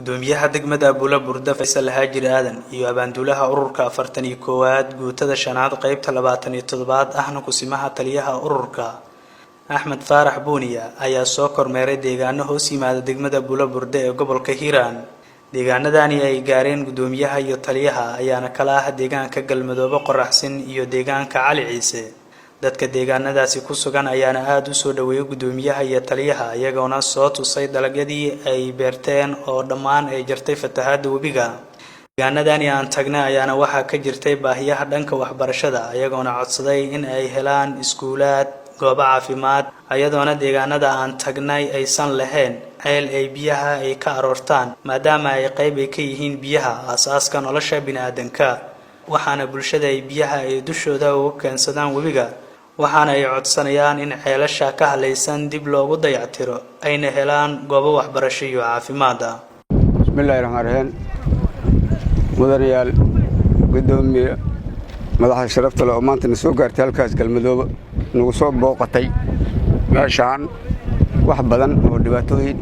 gudoomiyaha degmada Buulaburda Faysal Haajir Aadan iyo abaanduulaha ururka 41aad guutada shanaad qaybta 27aad ahna kusimaha taliyaha ururka Axmed Faarax Buuniya ayaa soo kormeeray deegaano hoos yimaada degmada Buulaburda ee gobolka Hiiraan. deegaanadani ay gaareen gudoomiyaha iyo taliyaha ayaana kala ah deegaanka Galmadoobo Qoraxsin iyo deegaanka Cali Ciise. dadka deegaanadaasi ku sugan ayaana aad u soo dhaweeyay gudoomiyaha iyo taliyaha iyagoona soo tusay dalagyadii ay beerteen oo dhammaan ay jirtay fatahaada webiga. deegaanadani aan tagnay ayaana waxaa ka jirtay baahiyaha dhanka waxbarashada iyagoona codsaday in ay helaan iskuulaad, goobo caafimaad, ayadoona deegaanada aan tagnay aysan lahayn ceel ay biyaha ay ka aroortaan maadaama ay qayb ka yihiin biyaha aasaaska nolosha bini'aadanka. waxaana bulshada ay biyaha ay dushooda uga keensadaan webiga waxaana ay codsanayaan in ceelasha ka halaysan dib loogu dayactiro ayna helaan goobo waxbarasho iyo caafimaad. bismillaahi rahmaani rahiim. mudanayaal gudoomiye madaxda sharafta leh oo maanta soo gaartay halkaas Galmadoobo nagu soo booqatay meeshaan wax badan oo dhibaatooyin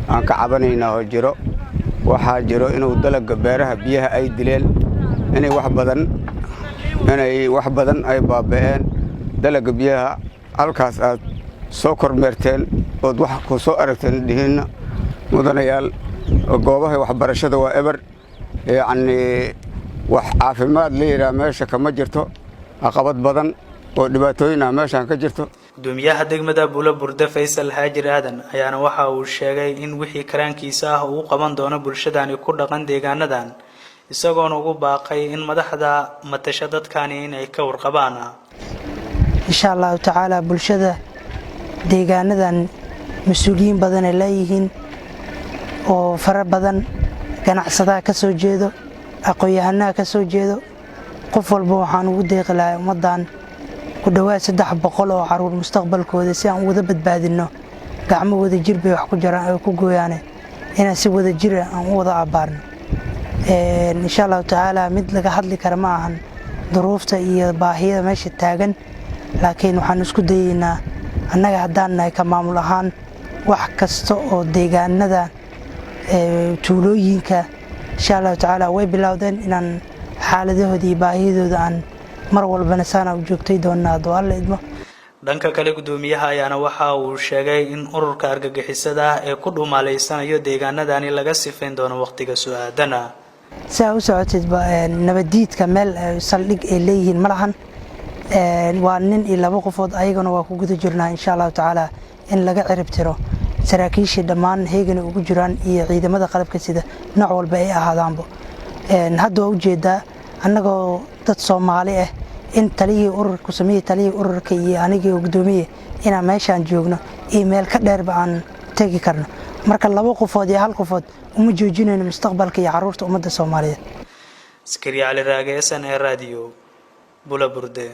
aan ka cabanayna oo jiro. waxaa jiro inuu dalagga beeraha biyaha ay dileen inay wax badan ay baaba'een. dalagga biyaha halkaas aad soo kormeerteen oo wax ku soo aragteen dhihina mudanayaal goobaha waxbarashada waa eber wax caafimaad leeyahay meesha kama jirto caqabad badan oo dhibaatooyin ah meeshan ka jirto. gudoomiyaha degmada Buulaburda Faysal Haajir Aadan ayaana waxa uu sheegay in wixii karaankiisa ah uu qaban doono bulshadani ku dhaqan deegaanadan isagoona ugu baaqay in madaxda matasha dadkani in ay ka warqabaan. insha Allah ta'ala bulshada deegaanadan mas'uuliyiin badan ay leeyihiin oo fara badan ganacsadaha ka soo jeedo aqoon-yahannada ka soo jeedo qof walba waxaan ugu deeqi lahaa ummadan ku dhawaad 300 oo caruur mustaqbalkooda si aan wada badbaadino gacmahooda jir bay wax ku jiraan ay ku gooyaan inaan si wada jir aan wada abaarno. insha Allah ta'ala mid laga hadli karo ma ahan duruufta iyo baahida meesha taagan laakiin waxaan isku dayeynaa annaga haddaan nahay ka maamul ahaan wax kasta oo deegaanada tuulooyinka insha Allah ta'ala way bilowdeen inaan xaaladahooda iyo baahidooda aan mar walbana saana u joogtay doonaa Alla idmo. dhanka kale gudoomiyaha ayaana waxa uu sheegay in ururka argagixisada ee ku dhuumaaleysanayo deegaanadani laga sifayn doono waqtiga su'aadana. saa u socotid nabadiidka meel saldhig ay leeyihiin malahan waa nin iyo laba qofood ayagana waa ku guda jirnaa insha Allah ta'ala in laga cirib tiro saraakiisha dhammaan heegana ugu jiraan iyo ciidamada qalabka sida nooc walba ay ahaadaanba. hadda waa ujeedaa annagoo dad Soomaali ah in taliyii ururku sameeyay taliyii ururka iyo anigii gudoomiye inaan meeshaan joogno email ka dheerba aan tagi karno marka laba qofood iyo hal qofood uma joojinayno mustaqbalka iyo caruurta ummadda Soomaaliyeed. Askari Ali Raage SN Radio Buulaburda.